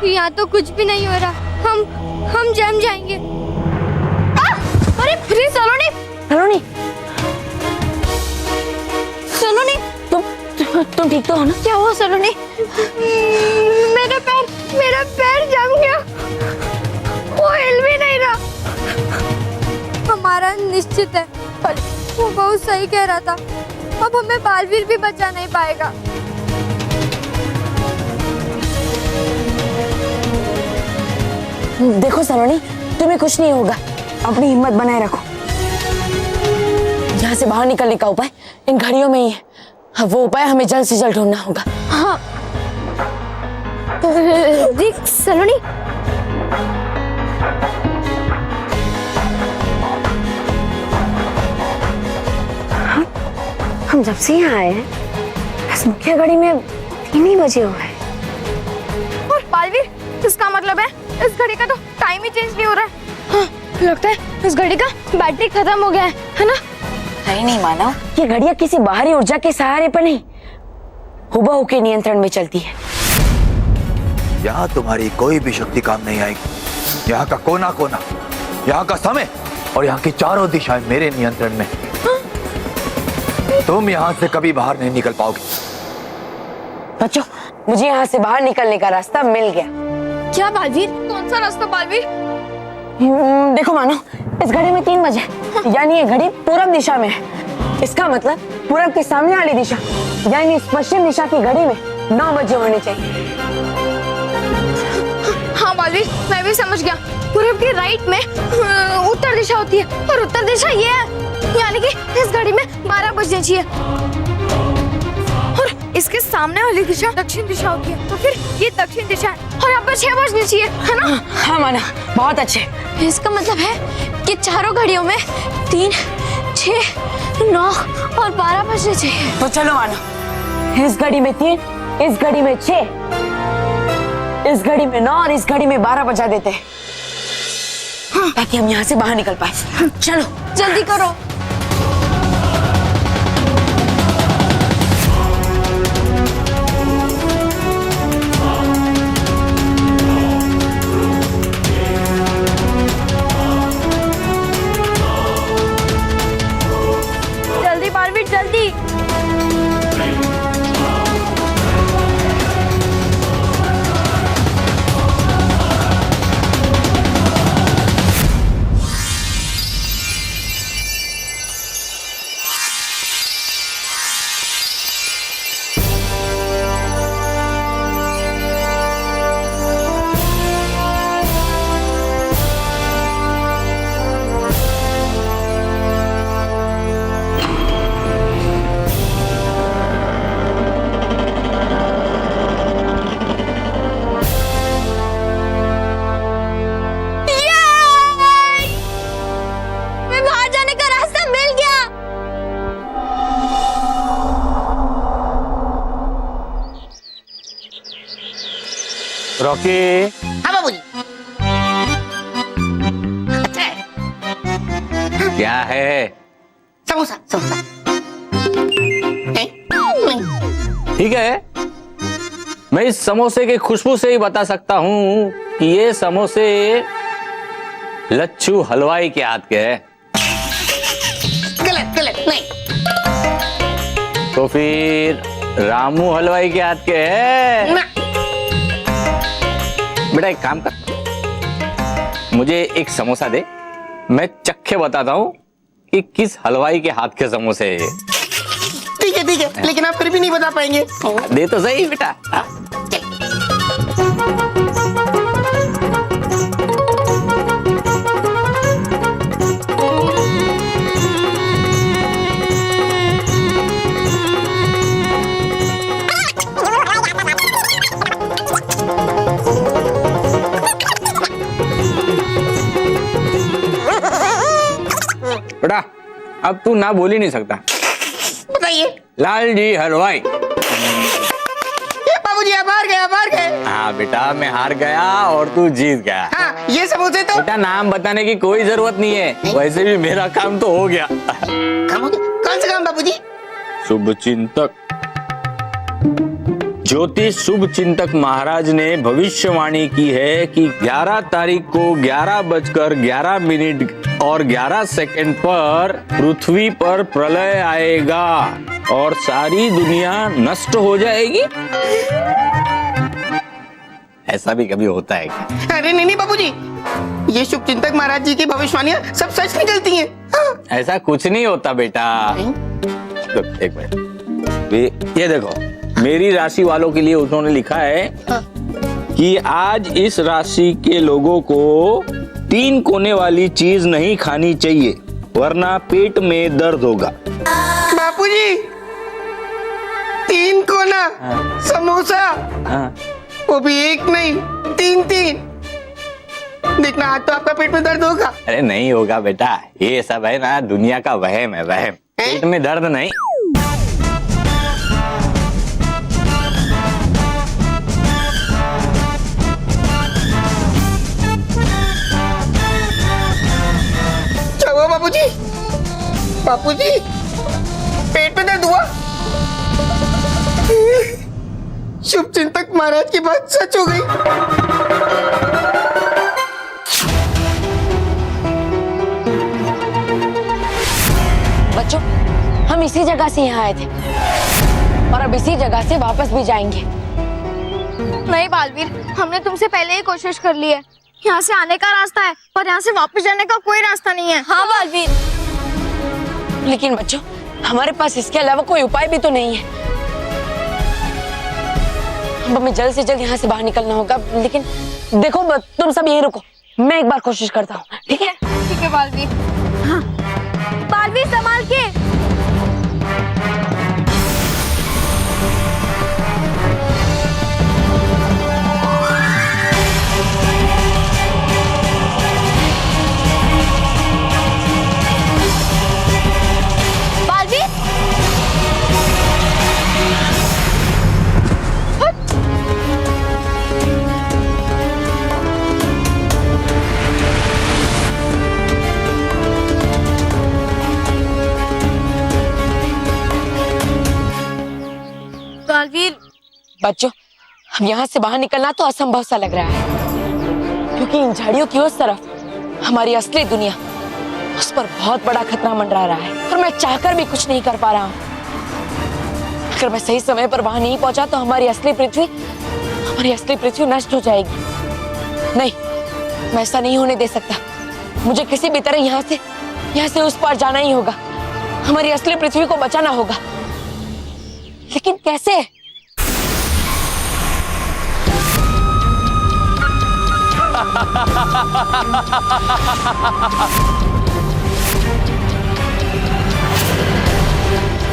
यहाँ तो कुछ भी नहीं हो रहा। हम जम जाएंगे। अरे सलोनी, सलोनी, सलोनी, तुम ठीक तो हो ना? क्या हुआ सलोनी? मेरा पैर जम गया, वो हिल भी नहीं रहा। हमारा निश्चित है, वो बहुत सही कह रहा था। अब हमें बालवीर भी बचा नहीं पाएगा। देखो सलोनी, तुम्हें कुछ नहीं होगा, अपनी हिम्मत बनाए रखो। यहाँ से बाहर निकलने का उपाय इन घड़ियों में ही है। अब वो उपाय हमें जल्द से जल्द ढूंढना होगा। हाँ देख सलोनी, हम जब से यहाँ आए हैं बस मुख्य घड़ी में 3 ही बजे हुए हैं। और बालवीर, इसका मतलब है इस घड़ी का तो टाइम ही चेंज नहीं हो रहा है। हाँ, लगता है इस घड़ी का बैटरी खत्म हो गया है ना? अरे नहीं मानव, ये घड़ियां किसी बाहरी ऊर्जा के सहारे पर नहीं, हुबहू के नियंत्रण में चलती है। यहाँ तुम्हारी कोई भी शक्ति काम नहीं आएगी। यहाँ का कोना कोना, यहाँ का समय और यहाँ की चारों दिशाएं मेरे नियंत्रण में। तुम यहाँ से कभी बाहर नहीं निकल पाओगे। बच्चों, मुझे यहाँ से बाहर निकलने का रास्ता मिल गया। क्या बालवीर? कौन सा रास्ता बालवीर? देखो मानो, इस घड़ी में 3 बजे, यानी ये घड़ी पूरब दिशा में है। इसका मतलब पूरब के सामने वाली दिशा, यानी इस पश्चिम दिशा की घड़ी में 9 बजे होने चाहिए। हाँ बालवीर, मैं भी समझ गया। पूरब के राइट में उत्तर दिशा होती है और उत्तर दिशा ये है, यानी कि इस घड़ी में 12 बजने चाहिए। और इसके सामने वाली दिशा दक्षिण दिशा होती है, तो फिर ये दक्षिण दिशा है और यहाँ पर 6 बजने चाहिए, है ना? हाँ माना, बहुत अच्छे। इसका मतलब है कि चारों घड़ियों में 3, 6, 9 और 12 बजने चाहिए। तो चलो मानो, इस घड़ी में 3, इस घड़ी में 6, इस घड़ी में 9 और इस घड़ी में 12 बजा देते हैं, ताकि हम यहाँ से बाहर निकल पाए। चलो जल्दी करो। जल्दी बालवीर, जल्दी। रॉकी। हाँ बाबूजी। अच्छा है। क्या है? समोसा समोसा। ठीक है, मैं इस समोसे की खुशबू से ही बता सकता हूँ कि ये समोसे लच्छू हलवाई के हाथ के हैं। गलत गलत नहीं। तो फिर रामू हलवाई के हाथ के हैं? ना। बेटा एक काम कर, मुझे एक समोसा दे, मैं चक्के बताता हूँ कि किस हलवाई के हाथ के समोसे है ये। ठीक है, लेकिन आप फिर भी नहीं बता पाएंगे। दे तो सही बेटा। बेटा अब तू ना बोल ही नहीं सकता। बताइए। लाल जी हलवाई। बाबूजी आप हार गए। हाँ बेटा, मैं हार गया और तू जीत गया। हाँ, ये समोसे तो बेटा नाम बताने की कोई जरूरत नहीं है, वैसे भी मेरा काम तो हो गया। काम हो गया? कौन सा काम बाबूजी? शुभ चिंतक। ज्योतिष शुभ चिंतक महाराज ने भविष्यवाणी की है कि 11 तारीख को 11:11 और 11 सेकंड पर पृथ्वी पर प्रलय आएगा और सारी दुनिया नष्ट हो जाएगी। ऐसा भी कभी होता है क्या? अरे नहीं बाबूजी, ये शुभ चिंतक महाराज जी की भविष्यवाणियां सब सच निकलती हैं। हाँ। ऐसा कुछ नहीं होता बेटा। लोग, एक मिनट, ये देखो, मेरी राशि वालों के लिए उन्होंने लिखा है कि आज इस राशि के लोगों को 3 कोने वाली चीज नहीं खानी चाहिए वरना पेट में दर्द होगा। बापूजी 3 कोना समोसा, हाँ। वो भी एक नहीं 3। देखना आज तो आपका पेट में दर्द होगा। अरे नहीं होगा बेटा, ये सब है ना दुनिया का वहम है, वहम। पेट में दर्द नहीं। क्या हुआ बापूजी? बापूजी पेट में दर्द हुआ? शुभ चिंतक महाराज की बात सच हो गई। बच्चों, हम इसी जगह से यहाँ आए थे और अब इसी जगह से वापस भी जाएंगे। नहीं बालवीर, हमने तुमसे पहले ही कोशिश कर ली है। यहाँ से आने का रास्ता है पर यहाँ से वापस जाने का कोई रास्ता नहीं है। हाँ बालवीर। लेकिन बच्चों, हमारे पास इसके अलावा कोई उपाय भी तो नहीं है। हमें जल्द से जल्द यहाँ से बाहर निकलना होगा। लेकिन देखो, तुम सब यहीं रुको, मैं एक बार कोशिश करता हूँ। ठीक है? ठीक है बालवीर। हाँ बालवीर, संभाल के। बालवीर, बच्चों, हम यहाँ से बाहर निकलना तो असंभव सा लग रहा है, क्योंकि इन झाड़ियों की उस तरफ हमारी असली दुनिया, उस पर बहुत बड़ा खतरा मंडरा रहा है और मैं चाहकर भी कुछ नहीं कर पा रहा हूँ। अगर मैं सही समय पर वहां नहीं पहुंचा तो हमारी असली पृथ्वी नष्ट हो जाएगी। नहीं, मैं ऐसा नहीं होने दे सकता। मुझे किसी भी तरह यहाँ से उस पार जाना ही होगा। हमारी असली पृथ्वी को बचाना होगा। लेकिन कैसे?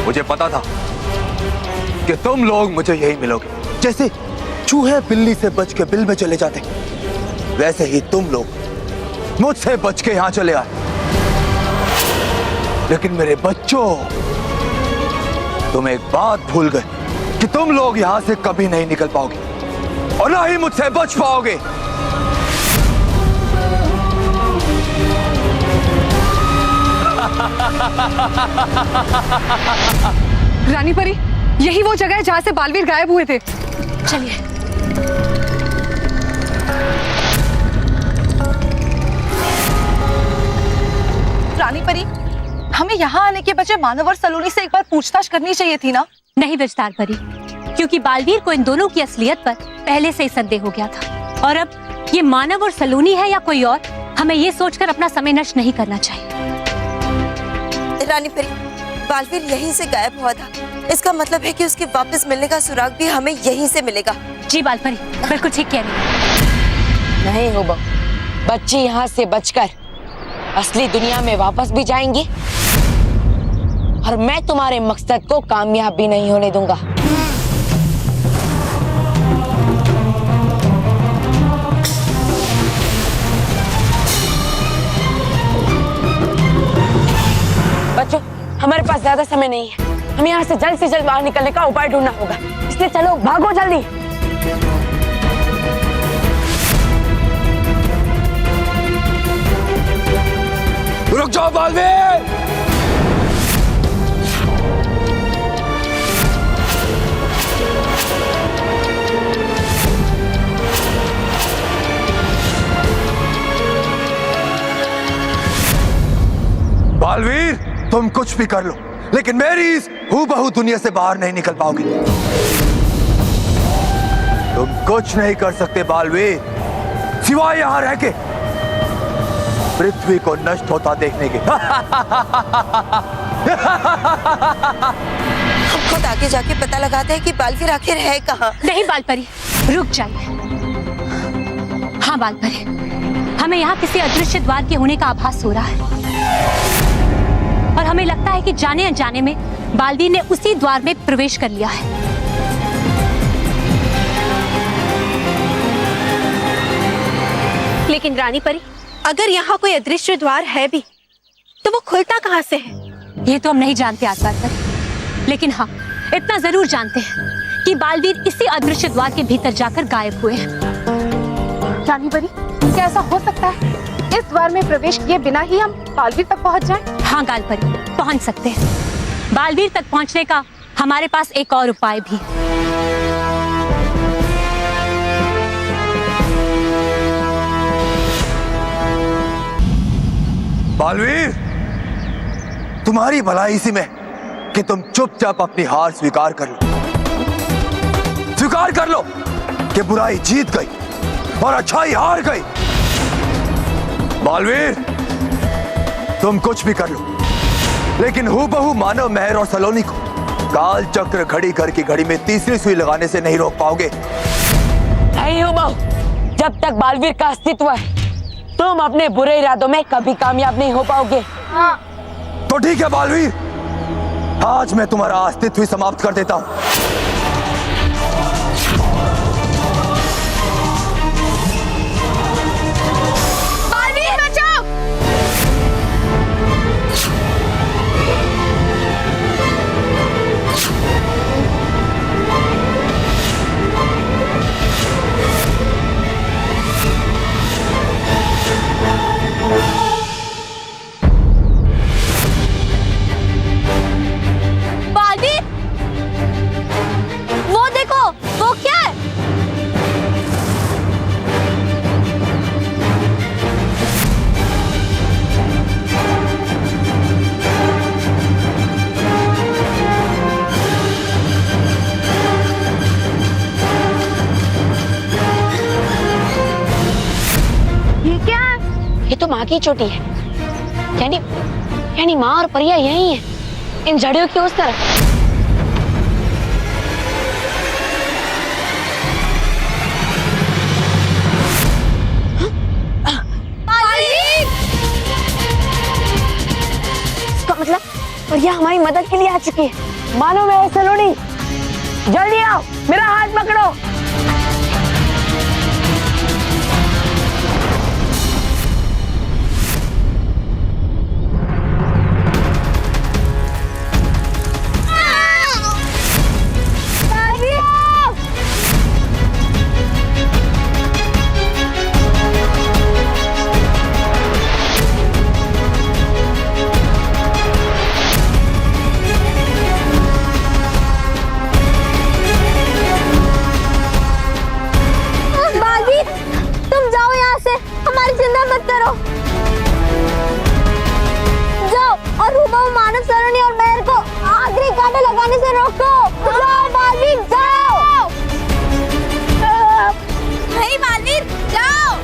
मुझे पता था कि तुम लोग मुझे यही मिलोगे। जैसे चूहे बिल्ली से बच के बिल में चले जाते, वैसे ही तुम लोग मुझसे बच के यहां चले आए। लेकिन मेरे बच्चों, तुम एक बात भूल गए कि तुम लोग यहां से कभी नहीं निकल पाओगे और ना ही मुझसे बच पाओगे। रानी परी, यही वो जगह है जहां से बालवीर गायब हुए थे। चलिए। रानी परी, हमें यहाँ आने के बजाय मानव और सलोनी से एक बार पूछताछ करनी चाहिए थी ना? नहीं विस्तार परी, क्योंकि बालवीर को इन दोनों की असलियत पर पहले से ही संदेह हो गया था और अब ये मानव और सलोनी है या कोई और, हमें ये सोचकर अपना समय नष्ट नहीं करना चाहिए। रानी परी, बालवीर यहीं से गायब हुआ था। इसका मतलब है कि उसके वापस मिलने का सुराग भी हमें यहीं से मिलेगा। जी बालपरी, बिल्कुल ठीक कह रही हैं। नहीं हो बहू, बच्ची यहाँ से बचकर असली दुनिया में वापस भी जाएंगी और मैं तुम्हारे मकसद को कामयाब भी नहीं होने दूंगा। बच्चों, हमारे पास ज्यादा समय नहीं है। हमें यहाँ से जल्द बाहर निकलने का उपाय ढूंढना होगा, इसलिए चलो भागो जल्दी। रुक जाओ बालवीर! बालवीर, तुम कुछ भी कर लो, लेकिन मेरी इस हूबहू दुनिया से बाहर नहीं निकल पाओगे। तुम कुछ नहीं कर सकते बालवीर, सिवाय यहां रह के पृथ्वी को नष्ट होता देखने के। हम खुद आगे जाके पता लगाते हैं कि बालवीर आखिर है कहाँ। नहीं बालपरी, रुक जाइए। हाँ बालपरी, हमें यहाँ किसी अदृश्य द्वार के होने का आभास हो रहा है और हमें लगता है कि जाने अनजाने में बालवीर ने उसी द्वार में प्रवेश कर लिया है। लेकिन रानी परी, अगर यहाँ कोई अदृश्य द्वार है भी तो वो खुलता कहाँ से है? ये तो हम नहीं जानते आज बालपरी, लेकिन हाँ इतना जरूर जानते हैं कि बालवीर इसी अदृश्य द्वार के भीतर जाकर गायब हुए हैं। रानी परी, क्या ऐसा हो सकता है इस द्वार में प्रवेश किए बिना ही हम बालवीर तक पहुंच जाएं? हाँ गालपरी, पहुंच सकते हैं। बालवीर तक पहुंचने का हमारे पास एक और उपाय भी। बालवीर, तुम्हारी भलाई इसी में कि तुम चुपचाप अपनी हार स्वीकार कर लो। स्वीकार कर लो कि बुराई जीत गई और अच्छाई हार गई। बालवीर, तुम कुछ भी कर लो, लेकिन हूबहू मानव, मेहर और सलोनी को काल चक्र घड़ी घर की घड़ी में तीसरी सुई लगाने से नहीं रोक पाओगे। नहीं हूबहू, जब तक बालवीर का अस्तित्व है तुम अपने बुरे इरादों में कभी कामयाब नहीं हो पाओगे। तो ठीक है बालवीर, आज मैं तुम्हारा अस्तित्व ही समाप्त कर देता हूं। बालवीर बचाओ! बालवीर, वो देखो, वो क्या है? ये क्या है? ये तो माँ की चोटी है, यानी माँ और परिया यही है, इन झड़ियों की उस तरफ। इसका मतलब परिया हमारी मदद के लिए आ चुकी है। मानो मैं सलोनी, जल्दी आओ, मेरा हाथ पकड़ो। बालवीर, तुम जाओ यहाँ से, हमारी चिंता मत करो। जाओ और हूबहू मानव, सलोनी और मेहर को आखिरी कांटे लगाने से रोको। जाओ बालवीर, जाओ। नहीं बालवीर, जाओ।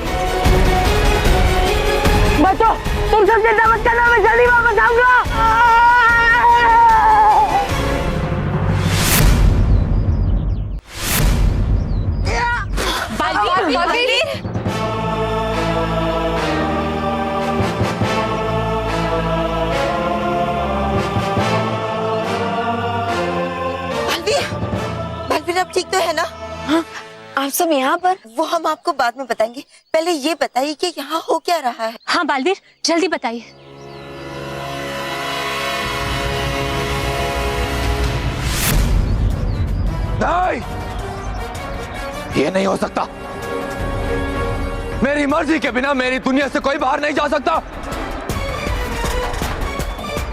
बच्चों, तुम सब चिंता मत करना, मैं जल्दी वापस आऊंगा। बालवीर, बालवीर आप ठीक तो है ना? आप सब यहाँ पर? वो हम आपको बाद में बताएंगे, पहले ये बताइए कि यहाँ हो क्या रहा है। हाँ बालवीर, जल्दी बताइए। नहीं, ये नहीं हो सकता। मेरी मर्जी के बिना मेरी दुनिया से कोई बाहर नहीं जा सकता।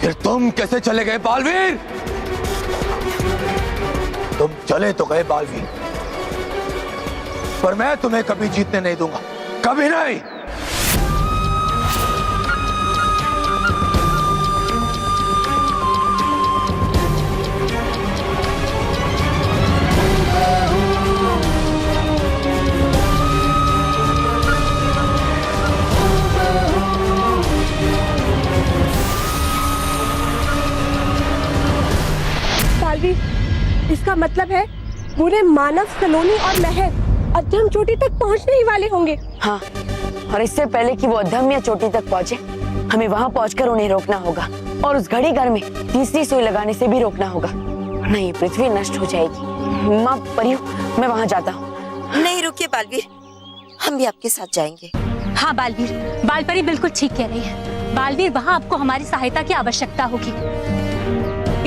फिर तुम कैसे चले गए बालवीर? तुम चले तो गए बालवीर, पर मैं तुम्हें कभी जीतने नहीं दूंगा, कभी नहीं। इसका मतलब है पूरे मानव, सलोनी और महर अधम चोटी तक पहुंचने ही वाले होंगे। हाँ, और इससे पहले कि वो अधम या चोटी तक पहुंचे, हमें वहां पहुंचकर उन्हें रोकना होगा और उस घड़ी घर में तीसरी सुई लगाने से भी रोकना होगा, वरना ये पृथ्वी नष्ट हो जाएगी। माँ परियो, मैं वहां जाता हूँ। नहीं रुकिए बालवीर, हम भी आपके साथ जाएंगे। हाँ बालवीर, बालपरी बिल्कुल ठीक कह रही है। बालवीर, वहाँ आपको हमारी सहायता की आवश्यकता होगी,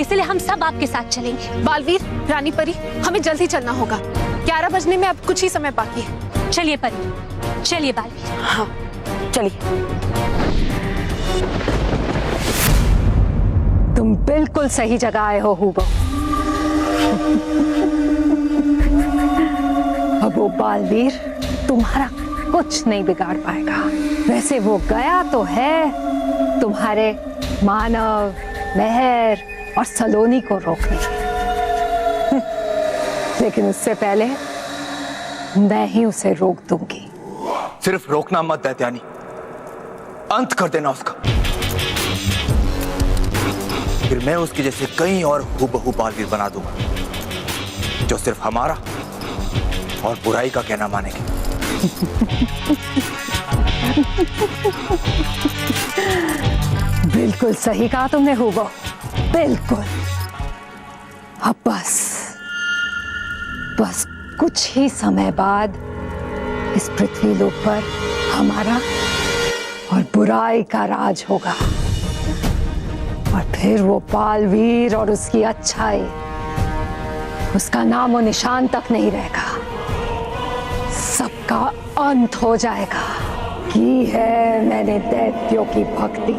इसलिए हम सब आपके साथ चलेंगे। बालवीर, रानी परी, हमें जल्दी चलना होगा। 11 बजने में अब कुछ ही समय बाकी है। चलिए परी, चलिए बालवीर। हाँ चलिए। तुम बिल्कुल सही जगह आए हो हुबो। अब वो बालवीर तुम्हारा कुछ नहीं बिगाड़ पाएगा। वैसे वो गया तो है तुम्हारे मानव, महर और सलोनी को रोकने, लेकिन उससे पहले मैं ही उसे रोक दूंगी। सिर्फ रोकना मत दैत्यानी, अंत कर देना उसका। फिर मैं उसके जैसे कई और हूबहू बालवीर बना दूंगा, जो सिर्फ हमारा और बुराई का कहना मानेंगे। बिल्कुल सही कहा तुमने हुबो, बिल्कुल। अब बस कुछ ही समय बाद इस पृथ्वी लोक पर हमारा और बुराई का राज होगा, और फिर वो बालवीर और उसकी अच्छाई, उसका नामो निशान तक नहीं रहेगा, सबका अंत हो जाएगा। की है मैंने दैत्यों की भक्ति,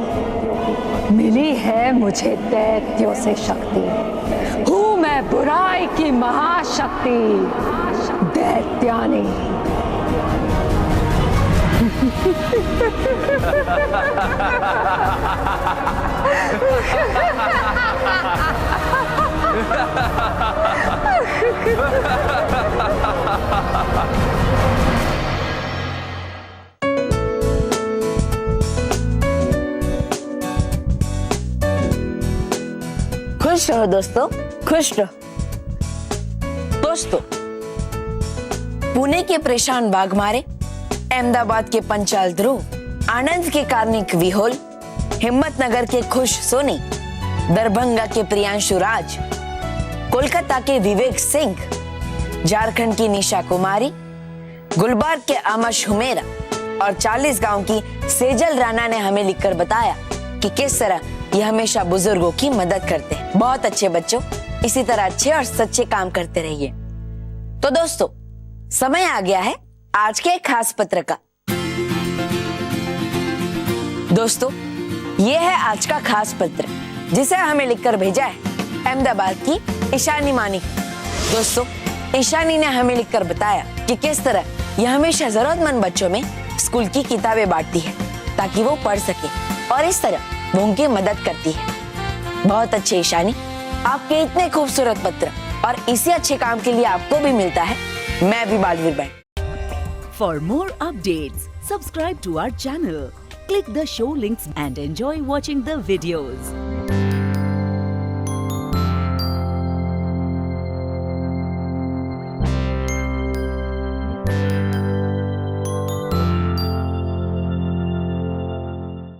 मिली है मुझे दैत्यों से शक्ति, हूं मैं बुराई की महाशक्ति, दैत्यानी। खुश रहो दोस्तों, खुश रहो। दोस्तों, पुणे के परेशान बाघमारे, अहमदाबाद के पंचाल ध्रुव, आनंद के कार्निक विहोल, हिम्मतनगर के खुश सोनी, दरभंगा के प्रियांशु राज, कोलकाता के विवेक सिंह, झारखंड की निशा कुमारी, गुलबर्ग के आमश हुमेरा और 40 गांव की सेजल राणा ने हमें लिखकर बताया कि किस तरह ये हमेशा बुजुर्गों की मदद करते हैं। बहुत अच्छे बच्चों, इसी तरह अच्छे और सच्चे काम करते रहिए। तो दोस्तों, समय आ गया है आज के एक खास पत्र का। दोस्तों, ये है आज का खास पत्र, जिसे हमें लिखकर भेजा है अहमदाबाद की ईशानी मानिक। दोस्तों, ईशानी ने हमें लिखकर बताया कि किस तरह यह हमेशा जरूरतमंद बच्चों में स्कूल की किताबें बांटती है ताकि वो पढ़ सके, और इस तरह वो उनकी मदद करती है। बहुत अच्छे ईशानी, आपके इतने खूबसूरत पत्र और इसी अच्छे काम के लिए आपको भी मिलता है मैं भी Baalveer band. For more updates, subscribe to our channel, click the show links and enjoy watching the videos.